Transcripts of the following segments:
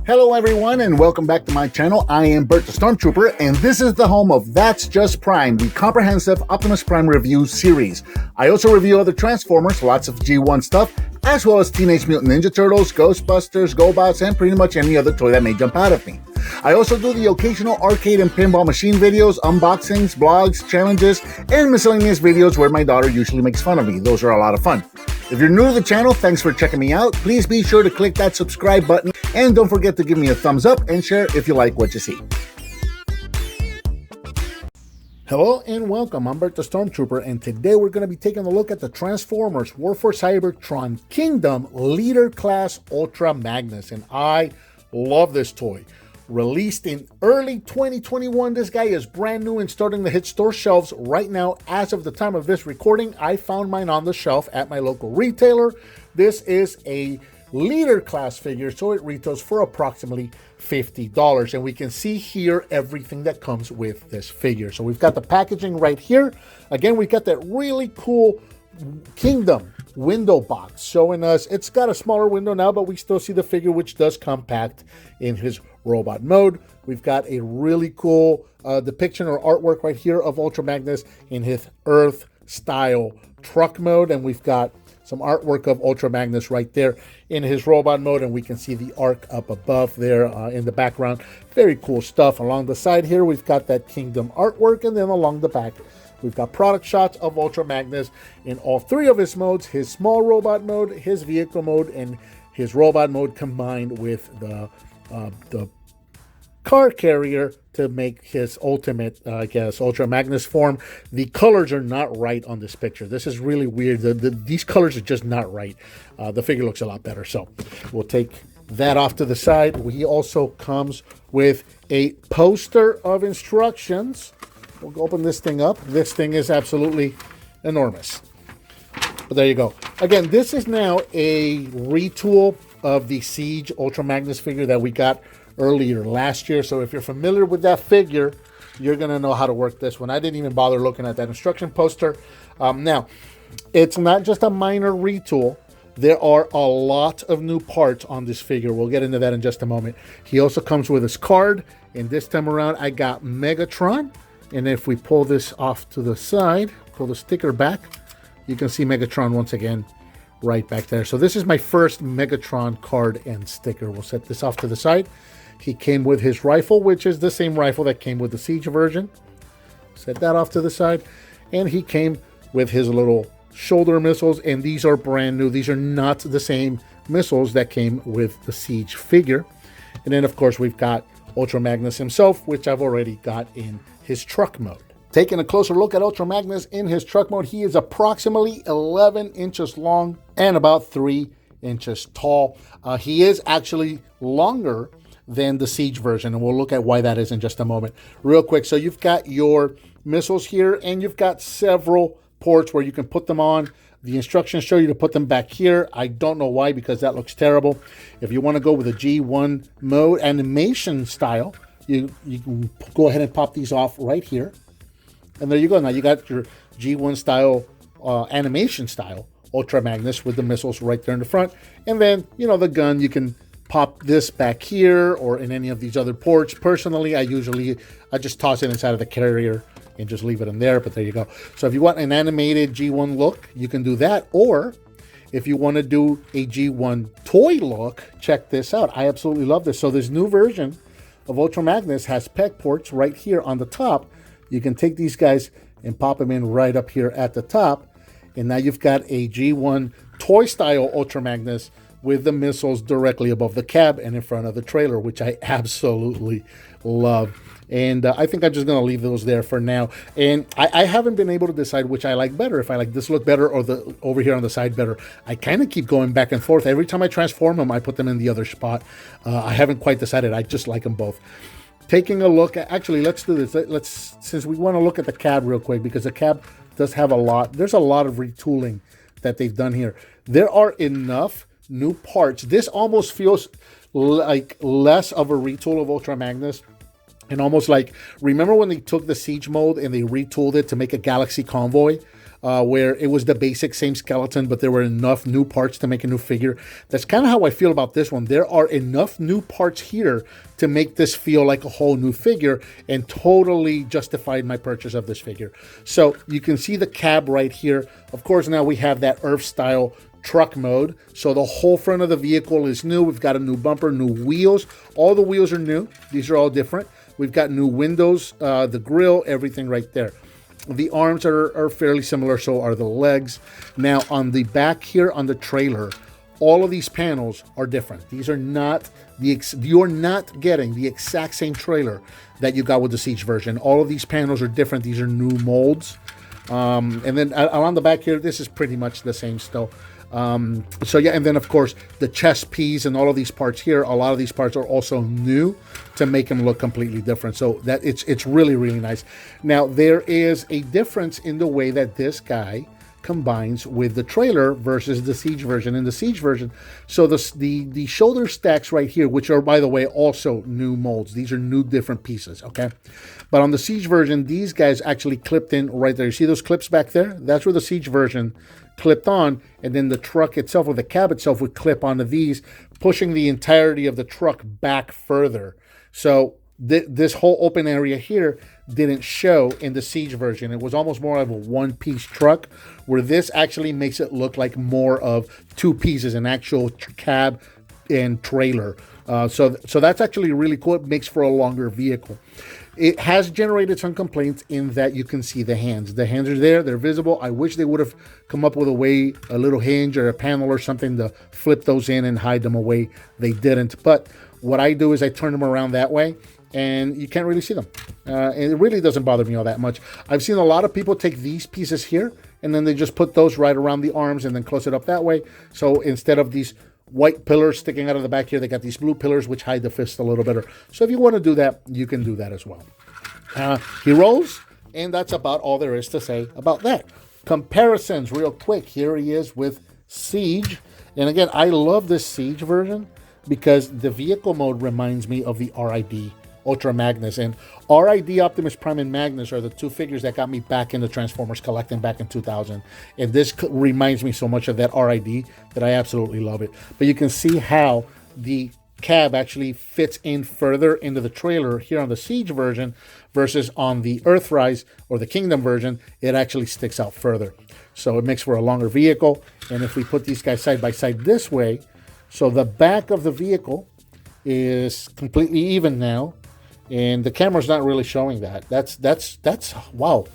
Hello everyone and welcome back to my channel. I am Bert the Stormtrooper and this is the home of That's Just Prime, the comprehensive Optimus Prime review series. I also review other Transformers, lots of G1 stuff, as well as Teenage Mutant Ninja Turtles, Ghostbusters, GoBots, and pretty much any other toy that may jump out at me. I also do the occasional arcade and pinball machine videos, unboxings, blogs, challenges, and miscellaneous videos where my daughter usually makes fun of me. Those are a lot of fun. If you're new to the channel, thanks for checking me out. Please be sure to click that subscribe button and don't forget to give me a thumbs up and share if you like what you see. Hello and welcome, I'm Bert the Stormtrooper, and today we're going to be taking a look at the Transformers War for Cybertron Kingdom Leader Class Ultra Magnus, and I love this toy. Released in early 2021, this guy is brand new and starting to hit store shelves right now. As of the time of this recording, I found mine on the shelf at my local retailer. This is a leader class figure, so it retails for approximately $50, and we can see here everything that comes with this figure. So we've got the packaging right here. Again, we've got that really cool Kingdom window box showing us it's got a smaller window now, but we still see the figure, which does compact in his robot mode. We've got a really cool depiction or artwork right here of Ultra Magnus in his Earth style truck mode, and we've got some artwork of Ultra Magnus right there in his robot mode, and we can see the arc up above there in the background. Very cool stuff. Along the side here, we've got that Kingdom artwork, and then along the back, we've got product shots of Ultra Magnus in all three of his modes: his small robot mode, his vehicle mode, and his robot mode combined with the car carrier to make his ultimate, Ultra Magnus form. The colors are not right on this picture. This is really weird. These colors are just not right. The figure looks a lot better, so we'll take that off to the side. He also comes with a poster of instructions. We'll open this thing up. This thing is absolutely enormous. But there you go. Again, this is now a retool of the Siege Ultra Magnus figure that we got earlier last year. So if you're familiar with that figure, you're going to know how to work this one. I didn't even bother looking at that instruction poster. Now, it's not just a minor retool. There are a lot of new parts on this figure. We'll get into that in just a moment. He also comes with his card, and this time around I got Megatron. And if we pull this off to the side, pull the sticker back, you can see Megatron once again right back there. So this is my first Megatron card and sticker. We'll set this off to the side. He came with his rifle, which is the same rifle that came with the Siege version. Set that off to the side. And he came with his little shoulder missiles, and these are brand new. These are not the same missiles that came with the Siege figure. And then, of course, we've got Ultra Magnus himself, which I've already got in his truck mode. Taking a closer look at Ultra Magnus in his truck mode, he is approximately 11 inches long and about 3 inches tall. He is actually longer than the Siege version, and we'll look at why that is in just a moment. Real quick, so you've got your missiles here, and you've got several ports where you can put them on. The instructions show you to put them back here. I don't know why, because that looks terrible. If you want to go with a G1 mode animation style, you can go ahead and pop these off right here. And there you go. Now you got your G1 style, animation style Ultra Magnus with the missiles right there in the front. And then, you know, the gun, you can pop this back here or in any of these other ports. Personally, I just toss it inside of the carrier and just leave it in there, but there you go. So if you want an animated G1 look, you can do that. Or if you want to do a G1 toy look, check this out. I absolutely love this. So this new version of Ultra Magnus has PEG ports right here on the top. You can take these guys and pop them in right up here at the top. And now you've got a G1 toy style Ultra Magnus with the missiles directly above the cab and in front of the trailer, which I absolutely love. And I think I'm just going to leave those there for now. And I haven't been able to decide which I like better, if I like this look better or the over here on the side better. I kind of keep going back and forth. Every time I transform them, I put them in the other spot. I haven't quite decided. I just like them both. Taking a look at, actually, let's do this. Since we want to look at the cab real quick, because the cab does have a lot. There's a lot of retooling that they've done here. There are enough new parts. This almost feels like less of a retool of Ultra Magnus, and almost like, remember when they took the Siege mode and they retooled it to make a Galaxy Convoy? where it was the basic same skeleton, but there were enough new parts to make a new figure. That's kind of how I feel about this one. There are enough new parts here to make this feel like a whole new figure, and totally justified my purchase of this figure. So you can see the cab right here. Of course, now we have that Earth style truck mode. So the whole front of the vehicle is new. We've got a new bumper, new wheels. All the wheels are new. These are all different. We've got new windows, the grill, everything right there. The arms are fairly similar, so are the legs. Now on the back here on the trailer, all of these panels are different. These are not you're not getting the exact same trailer that you got with the Siege version. All of these panels are different. These are new molds. And then around the back here, this is pretty much the same still. So yeah, and then of course the chest piece and all of these parts here, a lot of these parts are also new to make them look completely different. So that it's really, really nice. Now there is a difference in the way that this guy combines with the trailer versus the Siege version. In the Siege version, so the shoulder stacks right here, which are, by the way, also new molds. These are new different pieces, okay? But on the Siege version, these guys actually clipped in right there. You see those clips back there? That's where the Siege version clipped on, and then the truck itself, or the cab itself, would clip onto these, pushing the entirety of the truck back further. So this whole open area here didn't show in the Siege version. It was almost more of a one-piece truck, where this actually makes it look like more of two pieces, an actual cab and trailer. So that's actually really cool. It makes for a longer vehicle. It has generated some complaints in that you can see the hands. The hands are there, they're visible. I wish they would have come up with a little hinge or a panel or something to flip those in and hide them away. They didn't. But what I do is I turn them around that way, and you can't really see them. And it really doesn't bother me all that much. I've seen a lot of people take these pieces here, and then they just put those right around the arms and then close it up that way. So instead of these white pillars sticking out of the back here, they got these blue pillars which hide the fist a little better. So if you want to do that, you can do that as well. He rolls, and that's about all there is to say about that. Comparisons real quick. Here he is with Siege. And again, I love this Siege version because the vehicle mode reminds me of the RID Ultra Magnus. And RID, Optimus Prime, and Magnus are the two figures that got me back into Transformers collecting back in 2000. And this reminds me so much of that RID that I absolutely love it. But you can see how the cab actually fits in further into the trailer here on the Siege version versus on the Earthrise or the Kingdom version. It actually sticks out further. So it makes for a longer vehicle. And if we put these guys side by side this way, so the back of the vehicle is completely even now, and the camera's not really showing that. That's wow,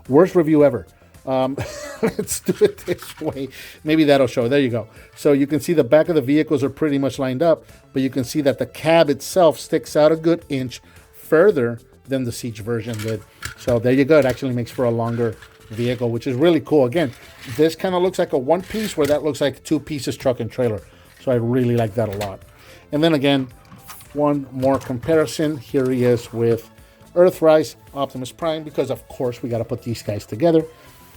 worst review ever. Let's do it this way. Maybe that'll show. There you go. So you can see the back of the vehicles are pretty much lined up, but you can see that the cab itself sticks out a good inch further than the Siege version did. So there you go. It actually makes for a longer vehicle, which is really cool. Again, this kind of looks like a one piece, where that looks like two pieces, truck and trailer. So I really like that a lot. And then again, one more comparison. Here he is with Earthrise Optimus Prime, because of course we got to put these guys together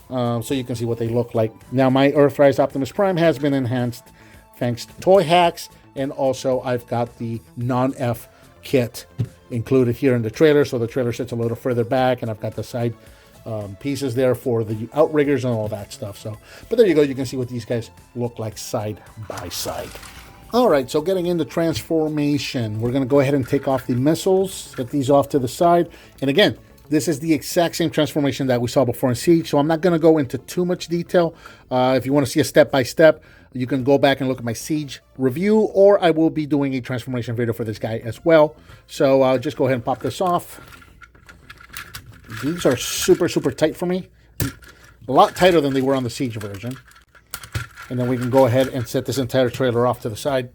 so you can see what they look like. Now my Earthrise Optimus Prime has been enhanced thanks to toy hacks, and also I've got the non-F kit included here in the trailer, so the trailer sits a little further back, and I've got the side pieces there for the outriggers and all that stuff. So, but there you go. You can see what these guys look like side by side. All right, so getting into transformation, we're going to go ahead and take off the missiles, get these off to the side. And again, this is the exact same transformation that we saw before in Siege, so I'm not going to go into too much detail. If you want to see a step-by-step, you can go back and look at my Siege review, or I will be doing a transformation video for this guy as well. So I'll just go ahead and pop this off. These are super, super tight for me. A lot tighter than they were on the Siege version. And then we can go ahead and set this entire trailer off to the side.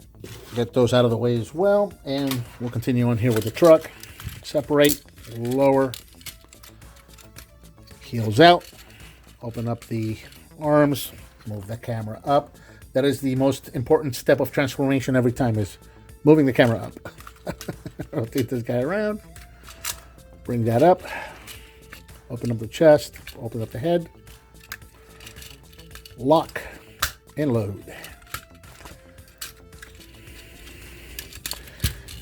Get those out of the way as well. And we'll continue on here with the truck. Separate, lower, heels out. Open up the arms, move the camera up. That is the most important step of transformation every time, is moving the camera up. Rotate this guy around. Bring that up. Open up the chest, open up the head. Lock and load.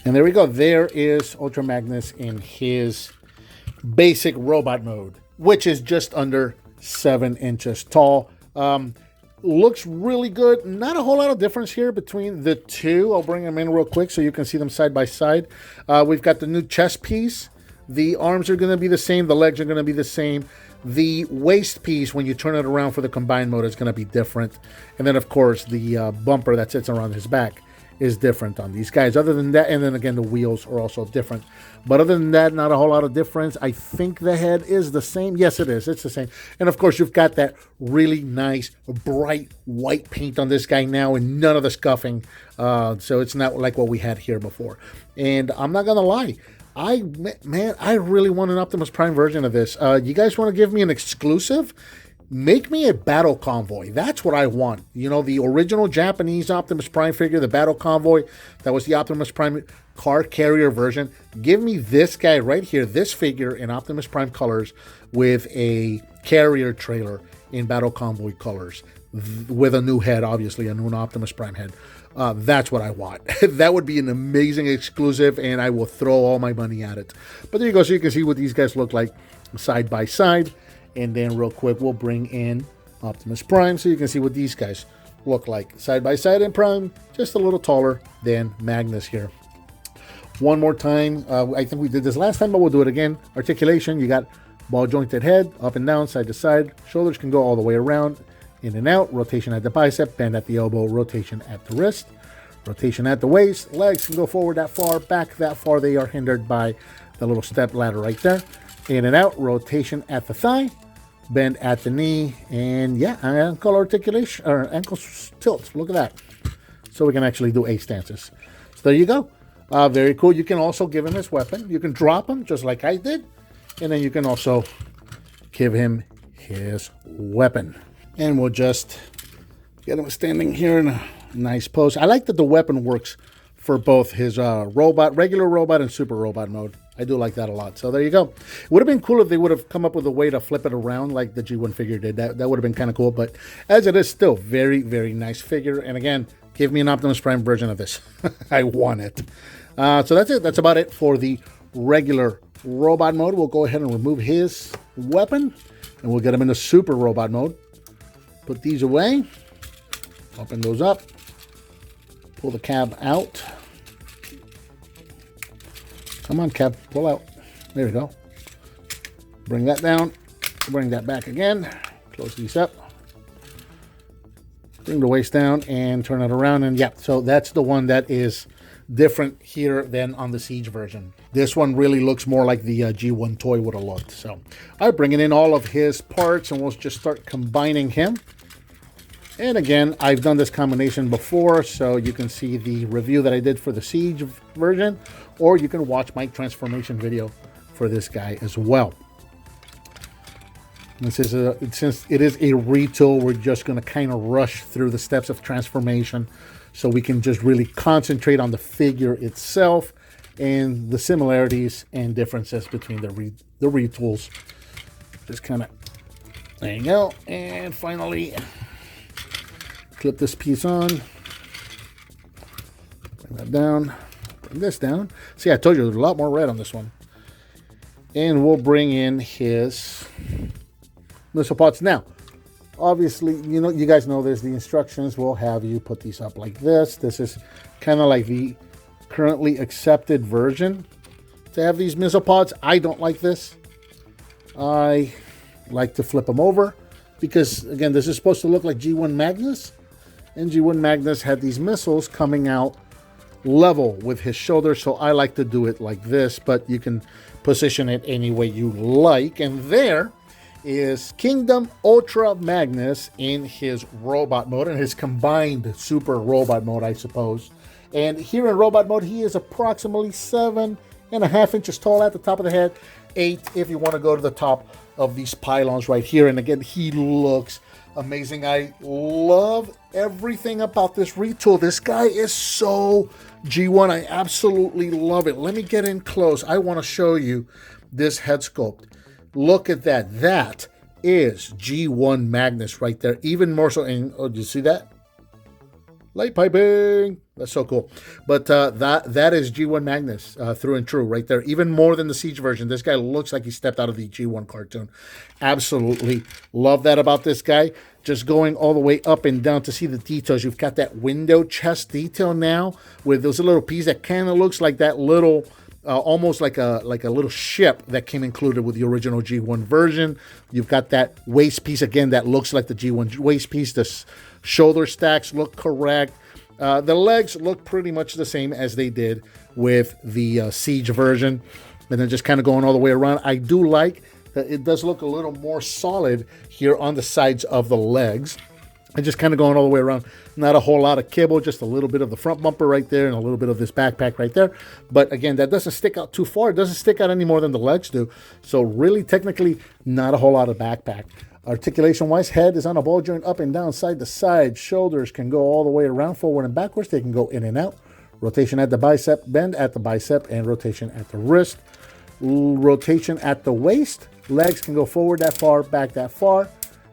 And there we go. There is Ultra Magnus in his basic robot mode, which is just under 7 inches tall. Looks really good. Not a whole lot of difference here between the two. I'll bring them in real quick so you can see them side by side. We've got the new chest piece. The arms are going to be the same. The legs are going to be the same. The waist piece, when you turn it around for the combined mode, is going to be different. And then, of course, the bumper that sits around his back is different on these guys. Other than that, and then again, the wheels are also different. But other than that, not a whole lot of difference. I think the head is the same. Yes, it is. It's the same. And of course, you've got that really nice, bright white paint on this guy now, and none of the scuffing. So it's not like what we had here before. And I'm not going to lie. I really want an Optimus Prime version of this. You guys want to give me an exclusive? Make me a battle convoy. That's what I want. You know, the original Japanese Optimus Prime figure, the battle convoy, that was the Optimus Prime car carrier version. Give me this guy right here, this figure in Optimus Prime colors with a carrier trailer in battle convoy colors with a new head, obviously, a new Optimus Prime head. That's what I want. That would be an amazing exclusive, and I will throw all my money at it. But there you go, so you can see what these guys look like side by side. And then real quick, we'll bring in Optimus Prime so you can see what these guys look like. Side by side in Prime, just a little taller than Magnus here. One more time. I think we did this last time, but we'll do it again. Articulation, you got ball jointed head, up and down, side to side. Shoulders can go all the way around, in and out. Rotation at the bicep, bend at the elbow, rotation at the wrist. Rotation at the waist. Legs can go forward that far, back that far. They are hindered by the little step ladder right there. In and out, rotation at the thigh. Bend at the knee, and yeah, ankle articulation, or ankle tilt. Look at that. So we can actually do A stances. So there you go. Very cool. You can also give him his weapon. You can drop him just like I did. And then you can also give him his weapon. And we'll just get him standing here in a nice pose. I like that the weapon works for both his regular robot and super robot mode. I do like that a lot. So there you go. It would have been cool if they would have come up with a way to flip it around like the G1 figure did. That would have been kind of cool. But as it is, still very, very nice figure. And again, give me an Optimus Prime version of this. I want it. So that's it. That's about it for the regular robot mode. We'll go ahead and remove his weapon. And we'll get him into super robot mode. Put these away. Open those up. Pull the cab out. Come on, cab, pull out. There we go. Bring that down. Bring that back again. Close these up. Bring the waist down and turn it around. And yeah, so that's the one that is different here than on the Siege version. This one really looks more like the G1 toy would have looked. So, all right, bringing in all of his parts, and we'll just start combining him. And again, I've done this combination before, so you can see the review that I did for the Siege version, or you can watch my transformation video for this guy as well. This is since it is a retool, we're just going to kind of rush through the steps of transformation so we can just really concentrate on the figure itself and the similarities and differences between the retools. Just kind of, there you go. And finally, clip this piece on. Bring that down. Bring this down. See, I told you there's a lot more red on this one. And we'll bring in his missile pods. Now, obviously, you guys know this. The instructions will have you put these up like this. This is kind of like the currently accepted version to have these missile pods. I don't like this. I like to flip them over because, again, this is supposed to look like G1 Magnus. And G1 Magnus had these missiles coming out level with his shoulder, so I like to do it like this, but you can position it any way you like. And there is Kingdom Ultra Magnus in his robot mode, and his combined super robot mode, I suppose. And here in robot mode, he is approximately 7.5 inches tall at the top of the head, 8 if you want to go to the top of these pylons right here. And again, he looks amazing. I love everything about this retool. This guy is so G1. I absolutely love it. Let me get in close. I want to show you this head sculpt. Look at that. That is G1 Magnus right there. Even more so. And oh, do you see that? Light piping. That's so cool. But that is G1 Magnus through and true right there. Even more than the Siege version. This guy looks like he stepped out of the G1 cartoon. Absolutely love that about this guy. Just going all the way up and down to see the details. You've got that window chest detail now with those little pieces that kind of looks like that little, almost like a little ship that came included with the original G1 version. You've got that waist piece again that looks like the G1 waist piece. The shoulder stacks look correct. The legs look pretty much the same as they did with the Siege version. And then just kind of going all the way around. I do like that it does look a little more solid here on the sides of the legs. And just kind of going all the way around. Not a whole lot of kibble, just a little bit of the front bumper right there and a little bit of this backpack right there. But again, that doesn't stick out too far. It doesn't stick out any more than the legs do. So really, technically, not a whole lot of backpack. Articulation-wise, head is on a ball joint up and down, side to side. Shoulders can go all the way around, forward and backwards. They can go in and out. Rotation at the bicep, bend at the bicep, and rotation at the wrist. Rotation at the waist. Legs can go forward that far, back that far.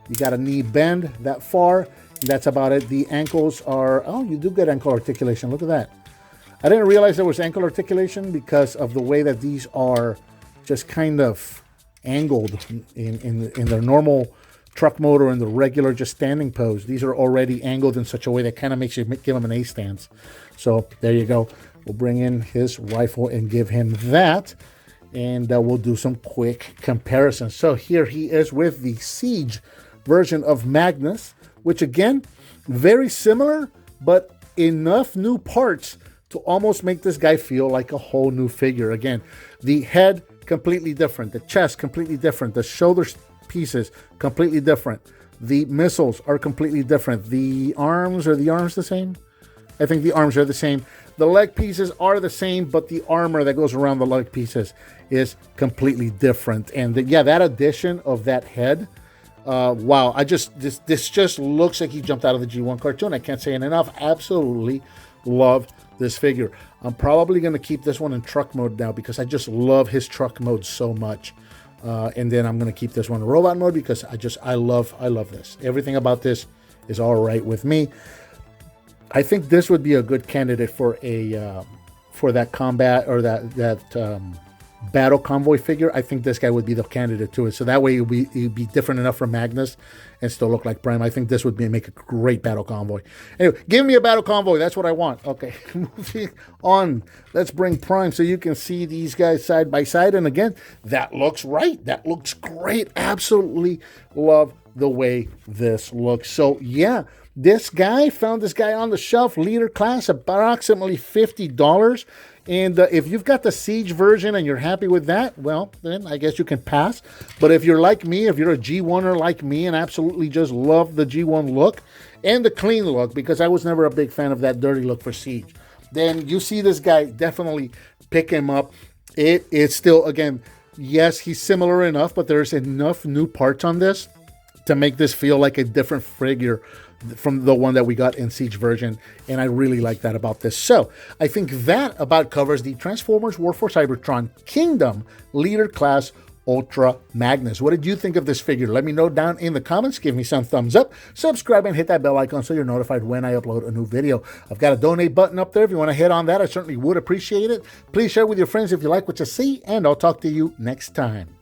You got a knee bend that far. That's about it. The ankles are, oh, you do get ankle articulation. Look at that. I didn't realize there was ankle articulation because of the way that these are just kind of angled in their normal truck mode or in the regular just standing pose. These are already angled in such a way that kind of makes you give him an A stance. So there you go. We'll bring in his rifle and give him that. And we'll do some quick comparisons. So here he is with the Siege version of Magnus, which again, very similar, but enough new parts to almost make this guy feel like a whole new figure. Again, the head, completely different. The chest, completely different. The shoulder pieces, completely different. The missiles are completely different. The arms, are the arms the same? I think the arms are the same. The leg pieces are the same, but the armor that goes around the leg pieces is completely different. And yeah, that addition of that head, wow, this just looks like he jumped out of the G1 cartoon. I can't say it enough. Absolutely love this figure. I'm probably going to keep this one in truck mode now because I just love his truck mode so much. And then I'm going to keep this one in robot mode because I love this. Everything about this is all right with me. I think this would be a good candidate for that combat or that battle convoy figure. I think this guy would be the candidate to it. So that way it'd be different enough from Magnus and still look like Prime. I think this would make a great battle convoy. Anyway, give me a battle convoy. That's what I want. Okay, moving on. Let's bring Prime so you can see these guys side by side. And again, that looks right. That looks great. Absolutely love the way this looks. So yeah, found this guy on the shelf, leader class, approximately $50. And if you've got the Siege version and you're happy with that, well, then I guess you can pass. But if you're like me, if you're a G1er like me and absolutely just love the G1 look and the clean look, because I was never a big fan of that dirty look for Siege, then you see this guy, definitely pick him up. It's still, again, yes, he's similar enough, but there's enough new parts on this to make this feel like a different figure from the one that we got in Siege version, and I really like that about this. So I think that about covers the Transformers War for Cybertron Kingdom Leader Class Ultra Magnus. What did you think of this figure? Let me know down in the comments. Give me some thumbs up, subscribe, and hit that bell icon so you're notified when I upload a new video. I've got a donate button up there. If you want to hit on that, I certainly would appreciate it. Please share with your friends if you like what you see, and I'll talk to you next time.